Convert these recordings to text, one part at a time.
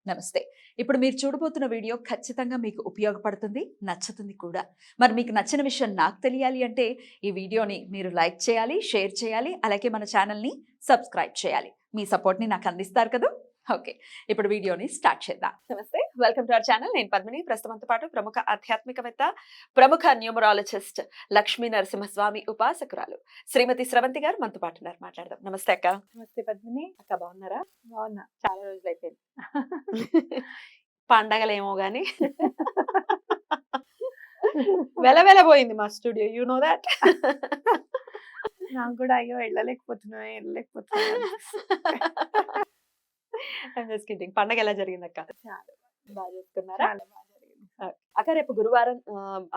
నమస్తే. ఇప్పుడు మీరు చూడబోతున్న వీడియో ఖచ్చితంగా మీకు ఉపయోగపడుతుంది, నచ్చుతుంది కూడా. మరి మీకు నచ్చిన విషయం నాకు తెలియాలి అంటే ఈ వీడియోని మీరు లైక్ చేయాలి, షేర్ చేయాలి, అలాగే మన ఛానల్‌ని సబ్స్క్రైబ్ చేయాలి. మీ సపోర్ట్‌ని నాకు అందిస్తారు కదూ! ఓకే. ఇప్పుడు వీడియోని స్టార్ట్ చేద్దాం. నమస్తే. Welcome to our channel. నేను పద్మిని. ప్రస్తుతంతో పాటు ప్రముఖ ఆధ్యాత్మికవేత్త, ప్రముఖ న్యూమరాలజిస్ట్ లక్ష్మీ నరసింహస్వామి ఉపాసకురాలు శ్రీమతి స్రవంతి గారు మనతో పాటు ఉన్నారు. మాట్లాడదాం. నమస్తే అక్క. నమస్తే పద్మిని. అక్క బాగున్నారా? బాగున్నా. చాలా రోజులు అయిపోయింది. పండగలేమో గాని వెలవెలబోయింది మా స్టూడియో. You know that. నాకు కూడా అయ్యో వెళ్ళలేకపోతున్నా ఐమ్ జస్ట్ కిడ్డింగ్. పండగ ఎలా జరిగిందక్క? చాలా బాగా చేసుకున్నారా? చాలా బాగా జరిగింది. అక్క రేపు గురువారం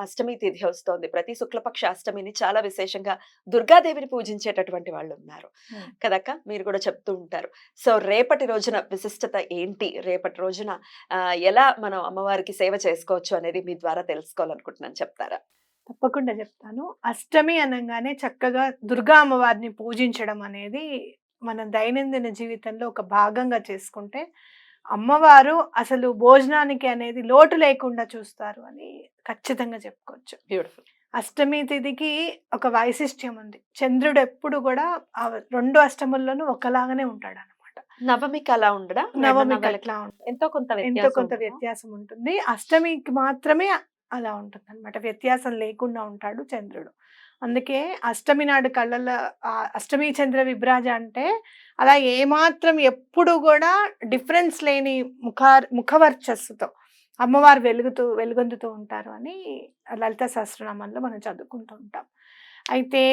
అష్టమి తిథి వస్తోంది. ప్రతి శుక్లపక్ష అష్టమిని చాలా విశేషంగా దుర్గాదేవిని పూజించేటటువంటి వాళ్ళు ఉన్నారు కదక్క. మీరు కూడా చెప్తూ ఉంటారు. సో రేపటి రోజున విశిష్టత ఏంటి, రేపటి రోజున ఎలా మనం అమ్మవారికి సేవ చేసుకోవచ్చు అనేది మీ ద్వారా తెలుసుకోవాలనుకుంటున్నాను. చెప్తారా? తప్పకుండా చెప్తాను. అష్టమి అనగానే చక్కగా దుర్గా అమ్మవారిని పూజించడం అనేది మన దైనందిన జీవితంలో ఒక భాగంగా చేసుకుంటే అమ్మవారు అసలు భోజనానికి అనేది లోటు లేకుండా చూస్తారు అని ఖచ్చితంగా చెప్పుకోవచ్చు. బ్యూటిఫుల్. అష్టమి తిథికి ఒక వైశిష్ట్యం ఉంది. చంద్రుడు ఎప్పుడు కూడా ఆ 2 అష్టముల్లోనూ ఒకలాగానే ఉంటాడు అనమాట. నవమికి అలా ఉండడా? నవమికి అట్లా ఉంటుంది. ఎంతో కొంత వ్యత్యాసం ఉంటుంది. అష్టమికి మాత్రమే అలా ఉంటుంది అనమాట. వ్యత్యాసం లేకుండా ఉంటాడు చంద్రుడు. అందుకే అష్టమి నాడు కళ్ళల్లో అష్టమి చంద్ర విభ్రాజ అంటే అలా ఏమాత్రం ఎప్పుడు కూడా డిఫరెన్స్ లేని ముఖవర్చస్సుతో అమ్మవారు వెలుగొందుతూ ఉంటారు అని లలిత సహస్రనామంలో మనం చదువుకుంటూ ఉంటాం. అయితే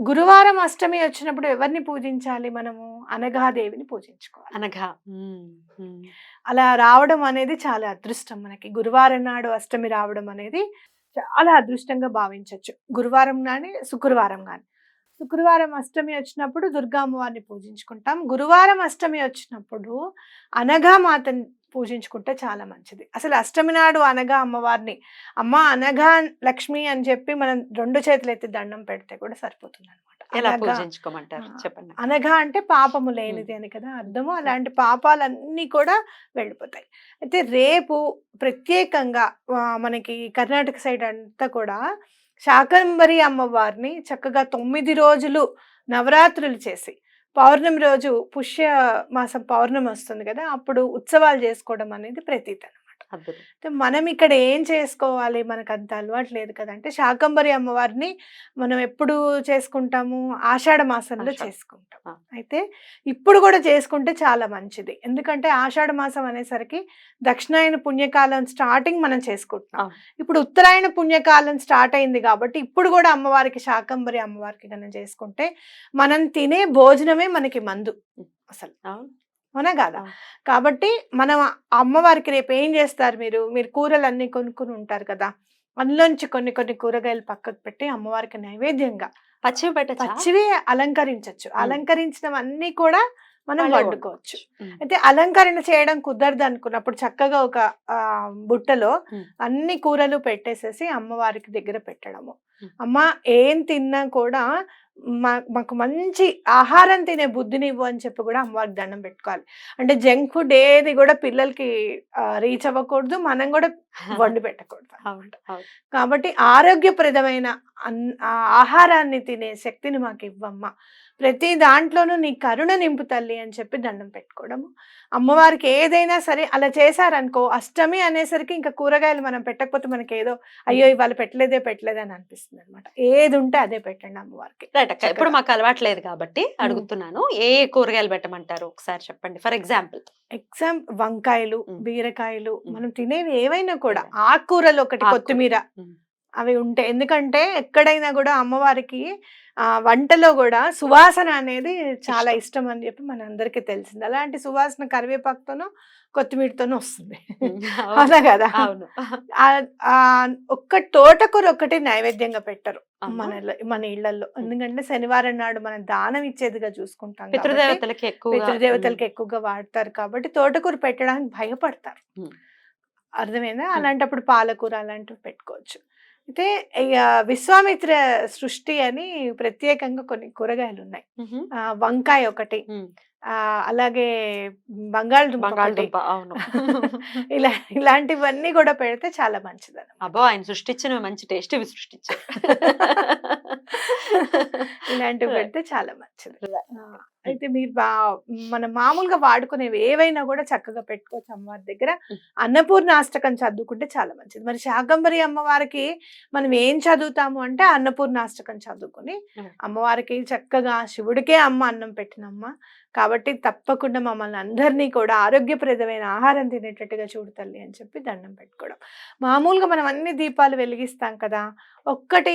గురువారం అష్టమి వచ్చినప్పుడు ఎవరిని పూజించాలి? మనము అనఘాదేవిని పూజించుకోవాలి. అనఘా. అలా రావడం అనేది చాలా అదృష్టం. మనకి గురువారం నాడు అష్టమి రావడం అనేది చాలా అదృష్టంగా భావించవచ్చు. గురువారం కానీ శుక్రవారం కానీ. శుక్రవారం అష్టమి వచ్చినప్పుడు దుర్గా అమ్మవారిని పూజించుకుంటాం. గురువారం అష్టమి వచ్చినప్పుడు అనఘా మాతని పూజించుకుంటే చాలా మంచిది. అసలు అష్టమి నాడు అనఘా అమ్మవారిని అమ్మ అనఘా లక్ష్మి అని చెప్పి మనం 2 చేతులు ఎత్తి దండం పెడితే కూడా సరిపోతుంది అనమాట. ఎలా పూజించుకోమంటారు చెప్పండి. అనఘా అంటే పాపము లేనిది అని కదా అర్థము. అలాంటి పాపాలన్నీ కూడా వెళ్ళిపోతాయి. అయితే రేపు ప్రత్యేకంగా మనకి కర్ణాటక సైడ్ అంతా కూడా శాకంబరి అమ్మవారిని చక్కగా 9 రోజులు నవరాత్రులు చేసి పౌర్ణమి రోజు పుష్య మాసం పౌర్ణమి వస్తుంది కదా, అప్పుడు ఉత్సవాలు చేసుకోవడం అనేది ప్రతీతి అనమాట. మనం ఇక్కడ ఏం చేసుకోవాలి? మనకు అంత అలవాటు లేదు కదా. అంటే శాకంబరి అమ్మవారిని మనం ఎప్పుడు చేసుకుంటాము? ఆషాఢ మాసంలో చేసుకుంటాం. అయితే ఇప్పుడు కూడా చేసుకుంటే చాలా మంచిది. ఎందుకంటే ఆషాఢ మాసం అనేసరికి దక్షిణాయన పుణ్యకాలం స్టార్టింగ్ మనం చేసుకుంటున్నాం. ఇప్పుడు ఉత్తరాయణ పుణ్యకాలం స్టార్ట్ అయింది కాబట్టి ఇప్పుడు కూడా అమ్మవారికి శాకంబరి అమ్మవారికి కన్నా చేసుకుంటే మనం తినే భోజనమే మనకి మందు అసలు. అవునా కాదా? కాబట్టి మనం అమ్మవారికి రేపు ఏం చేస్తారు? మీరు కూరలు అన్ని కొనుక్కుని ఉంటారు కదా, అందులోంచి కొన్ని కూరగాయలు పక్కకు పెట్టి అమ్మవారికి నైవేద్యంగా పచ్చివి అలంకరించవచ్చు. అలంకరించినవన్నీ కూడా మనం వండుకోవచ్చు. అయితే అలంకరణ చేయడం కుదరదు అనుకున్నప్పుడు చక్కగా ఒక బుట్టలో అన్ని కూరలు పెట్టేసేసి అమ్మవారికి దగ్గర పెట్టడము. అమ్మ ఏం తిన్నా కూడా మాకు మంచి ఆహారం తినే బుద్ధిని ఇవ్వు అని చెప్పి కూడా అమ్మవారికి దండం పెట్టుకోవాలి. అంటే జంక్ ఫుడ్ ఏది కూడా పిల్లలకి రీచ్ అవ్వకూడదు, మనం కూడా వండి పెట్టకూడదు అన్నమాట. కాబట్టి ఆరోగ్యప్రదమైన ఆహారాన్ని తినే శక్తిని మాకు ఇవ్వమ్మా, ప్రతి దాంట్లోనూ నీ కరుణ నింపు తల్లి అని చెప్పి దండం పెట్టుకోవడము. అమ్మవారికి ఏదైనా సరే అలా చేశారనుకో, అష్టమి అనేసరికి ఇంకా కూరగాయలు మనం పెట్టకపోతే మనకి ఏదో అయ్యో ఇవాళ పెట్టలేదే అని అనిపిస్తుంది అనమాట. ఏది ఉంటే అదే పెట్టండి అమ్మవారికి. ఇప్పుడు మాకు అలవాట్లేదు కాబట్టి అడుగుతున్నాను, ఏ కూరగాయలు పెట్టమంటారు ఒకసారి చెప్పండి. ఫర్ ఎగ్జాంపుల్ వంకాయలు, బీరకాయలు, మనం తినేవి ఏవైనా కూడా, ఆకుకూరలు ఒకటి, కొత్తిమీర అవి ఉంటాయి. ఎందుకంటే ఎక్కడైనా కూడా అమ్మవారికి వంటలో కూడా సువాసన అనేది చాలా ఇష్టం అని చెప్పి మన అందరికీ తెలిసింది. అలాంటి సువాసన కరివేపాకుతోనూ కొత్తిమీరతోనూ వస్తుంది. అవునా కదా? ఒక్క తోటకూర ఒకటి నైవేద్యంగా పెట్టరు మన ఇళ్లలో. ఎందుకంటే శనివారం నాడు మనం దానం ఇచ్చేదిగా చూసుకుంటాం, పితృదేవతలకి ఎక్కువగా వాడతారు కాబట్టి తోటకూర పెట్టడానికి భయపడతారు. అర్థమైందా? అలాంటప్పుడు పాలకూర అలాంటివి పెట్టుకోవచ్చు. అయితే విశ్వామిత్ర సృష్టి అని ప్రత్యేకంగా కొన్ని కూరగాయలు ఉన్నాయి. వంకాయ ఒకటి, అలాగే బంగాళదుంప ఒకటి. బంగాళదుంప అవును. ఇలాంటివన్నీ కూడా పెడితే చాలా మంచిదన్నమాట. అబ్బో! ఆయన సృష్టించినవి మంచి టేస్టీవి సృష్టించారు. ఇలాంటివి రైట్. పెడితే చాలా మంచిది. రైట్. ఆ! అయితే మీరు మనం మామూలుగా వాడుకునేవి ఏవైనా కూడా చక్కగా పెట్టుకోవచ్చు అమ్మవారి దగ్గర. హ్మ్. అన్నపూర్ణాష్టకం చదువుకుంటే చాలా మంచిది. మరి శాకంబరి అమ్మవారికి మనం ఏం చదువుతాము అంటే అన్నపూర్ణాష్టకం చదువుకొని హ్మ్. అమ్మవారికి చక్కగా శివుడికే అమ్మ అన్నం పెట్టినమ్మ. కాబట్టి తప్పకుండా మమ్మల్ని అందరినీ కూడా ఆరోగ్యప్రదమైన ఆహారం తినేటట్టుగా చూడు తల్లి అని చెప్పి దండం పెట్టుకోవడం. మామూలుగా మనం అన్ని దీపాలు వెలిగిస్తాం కదా! ఒక్కటి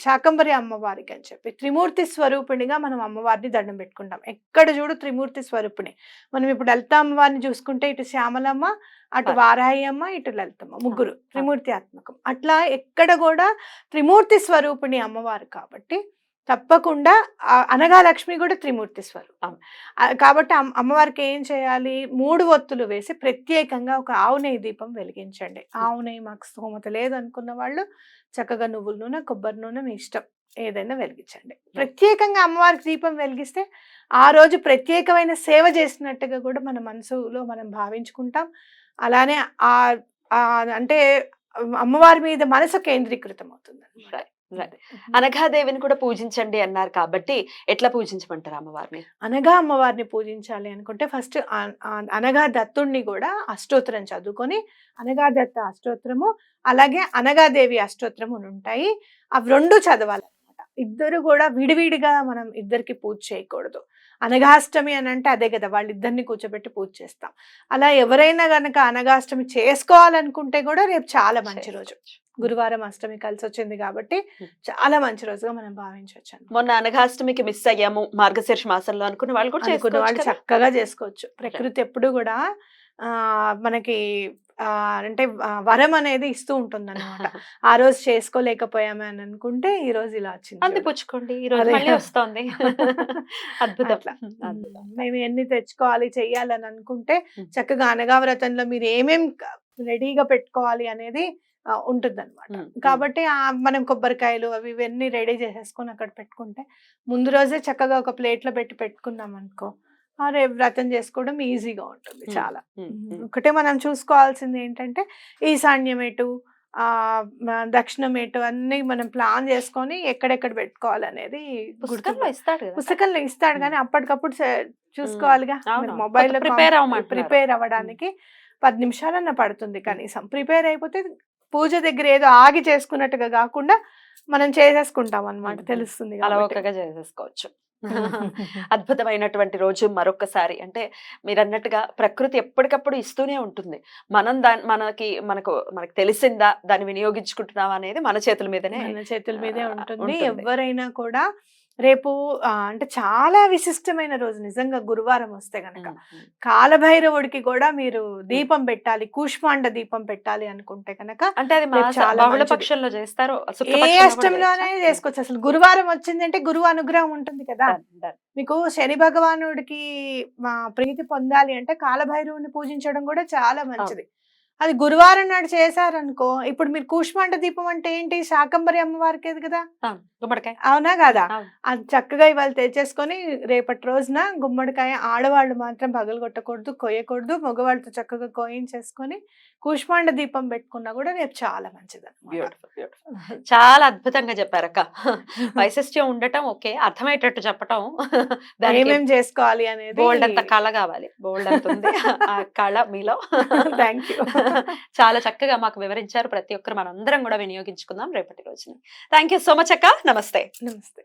శాకంబరి అమ్మవారికి అని చెప్పి త్రిమూర్తి స్వరూపిణిగా మనం అమ్మవారిని దండం పెట్టుకుంటాం. ఎక్కడ చూడు త్రిమూర్తి స్వరూపిణి. మనం ఇప్పుడు లలిత అమ్మవారిని చూసుకుంటే ఇటు శ్యామలమ్మ, అటు వారు. వారాహి అమ్మ, ఇటు లలితమ్మ ముగ్గురు ఆ. త్రిమూర్తి ఆత్మకం. అట్లా ఎక్కడ కూడా త్రిమూర్తి స్వరూపిణి అమ్మవారు కాబట్టి తప్పకుండా అనగా లక్ష్మి కూడా త్రిమూర్తి స్వరూపం. అవును. కాబట్టి అమ్మవారికి ఏం చేయాలి? 3 ఒత్తులు వేసి ప్రత్యేకంగా ఒక ఆవు నెయ్యి దీపం వెలిగించండి. ఆవు నెయ్యి మాకు స్తోమత లేదు అనుకున్న వాళ్ళు చక్కగా నువ్వుల నూనె, కొబ్బరి నూనె మీ ఇష్టం ఏదైనా వెలిగించండి. ప్రత్యేకంగా అమ్మవారికి దీపం వెలిగిస్తే ఆ రోజు ప్రత్యేకమైన సేవ చేసినట్టుగా కూడా మన మనసులో మనం భావించుకుంటాం. అలానే అంటే అమ్మవారి మీద మనసు కేంద్రీకృతం అవుతుంది. రైట్. రైట్. అనఘాదేవిని కూడా పూజించండి అన్నారు కాబట్టి ఎట్లా పూజించమంటారు అమ్మవారిని? అనగా అమ్మవారిని పూజించాలి అనుకుంటే ఫస్ట్ అనగా దత్తుణ్ణి కూడా అష్టోత్తరం చదువుకొని అనగా దత్త అష్టోత్తరము అలాగే అనగాదేవి అష్టోత్తరము ఉంటాయి. అవి 2 చదవాలన్నమాట. ఇద్దరు కూడా విడివిడిగా మనం ఇద్దరికి పూజ చేయకూడదు. అనగాష్టమి అని అంటే అదే కదా, వాళ్ళిద్దరిని కూర్చోబెట్టి పూజ చేస్తాం. అలా ఎవరైనా గనక అనగాష్టమి చేసుకోవాలనుకుంటే కూడా రేపు చాలా మంచి రోజు. చేసుకోవచ్చు. గురువారం అష్టమి కలిసి వచ్చింది కాబట్టి చాలా మంచి రోజుగా మనం భావించవచ్చు. మొన్న అనఘాష్టమికి మిస్ అయ్యాము మార్గశీర్ష మాసంలో అనుకున్న వాళ్ళు కూడా అనుకున్న వాళ్ళు చేసుకోవచ్చు కదా? చక్కగా చేసుకోవచ్చు. ప్రకృతి ఎప్పుడు కూడా మనకి అంటే వరం అనేది ఇస్తూ ఉంటుందన్నమాట. ఆ రోజు చేసుకోలేకపోయామే అని అనుకుంటే ఈ రోజు ఇలా వచ్చింది చూడు. అందిపుచ్చుకోండి. ఈ రోజు అదే. మళ్ళీ వస్తోంది. అద్భుతం. అట్లా. అద్భుతం. మేము ఎన్ని తెచ్చుకోవాలి చెయ్యాలని అనుకుంటే ఉమ్. చక్కగా అనగా వ్రతంలో మీరు ఏమేం రెడీగా పెట్టుకోవాలి అనేది ఉంటుందన్నమాట. ఉమ్. కాబట్టి మనం కొబ్బరికాయలు అవి ఇవన్నీ రెడీ చేసేసుకొని అక్కడ పెట్టుకుంటే ముందు రోజే చక్కగా ఒక ప్లేట్లో పెట్టి పెట్టుకున్నాం అనుకో రేపు వ్రతం చేసుకోవడం ఈజీగా ఉంటుంది చాలా. ఒకటే మనం చూసుకోవాల్సింది ఏంటంటే ఈశాన్యం ఎటు దక్షిణం ఎటు అన్ని మనం ప్లాన్ చేసుకొని ఎక్కడెక్కడ పెట్టుకోవాలనేది పుస్తకంలో ఇస్తాడు కదా? పుస్తకంలో ఇస్తాడు కానీ అప్పటికప్పుడు చూసుకోవాలిగా. అవును. మొబైల్లో ప్రిపేర్ అవ్వమంటున్నారు. ప్రిపేర్ అవ్వడానికి 10 నిమిషాలన్నా పడుతుంది కనీసం. ప్రిపేర్ అయిపోతే పూజ దగ్గర ఏదో ఆగి చేసుకున్నట్టుగా కాకుండా మనం చేసేసుకుంటాం అన్నమాట. తెలుస్తుంది కాబట్టి. అలవోకగా చేసేసుకోవచ్చు. అద్భుతమైనటువంటి రోజు మరొకసారి. అంటే మీరు అన్నట్టుగా ప్రకృతి ఎప్పటికప్పుడు ఇస్తూనే ఉంటుంది. మనం మనకు తెలిసిందా దాన్ని వినియోగించుకుంటున్నావా అనేది మన చేతుల మీదనే మన చేతుల మీదే ఉంటుంది. ఉంటుంది. ఎవరైనా కూడా రేపు అంటే చాలా విశిష్టమైన రోజు నిజంగా గురువారం వస్తే గనక కాలభైరవుడికి కూడా మీరు దీపం పెట్టాలి, కూష్మాండ దీపం పెట్టాలి అనుకుంటే కనుక అంటే అది చాలా బహుళ మంచిది. పక్షంలో చేస్తారు. ఏ అష్టంలోనే చేసుకోవచ్చు. అసలు గురువారం వచ్చిందంటే గురువు అనుగ్రహం ఉంటుంది కదా. మీకు శని భగవానుడికి ప్రీతి పొందాలి అంటే కాలభైరవుని పూజించడం కూడా చాలా మంచిది. అది గురువారం నాడు చేశారనుకో, ఇప్పుడు మీరు కూష్మాండ దీపం అంటే ఏంటి? శాకంబరి అమ్మవారికి కదా, గుమ్మడికాయ. అవునా కదా? అవును. అది చక్కగా ఇవాళ తెచ్చేసుకొని రేపటి రోజున గుమ్మడికాయ ఆడవాళ్ళు మాత్రం పగలగొట్టకూడదు, కొయ్యకూడదు. మగవాళ్ళతో చక్కగా కోయించేసుకొని కూష్మాండ దీపం పెట్టుకున్నా కూడా రేపు చాలా మంచిది అన్నమాట. Beautiful, beautiful. చాలా అద్భుతంగా చెప్పారక్క. వైశిష్ట్యం ఉండటం ఓకే, అర్థమయ్యేటట్టు చెప్పటం దానికి ఏమేం చేసుకోవాలి అనేది బోల్డ్ అంత కళ కావాలి. బోల్డ్ అంత ఉంది ఆ కళ మీలో. Thank you. చాలా చక్కగా మాకు వివరించారు. ప్రతి ఒక్కరు మనందరం కూడా వినియోగించుకుందాం రేపటి రోజున. థ్యాంక్ యూ సో మచ్ అక్క. నమస్తే. నమస్తే.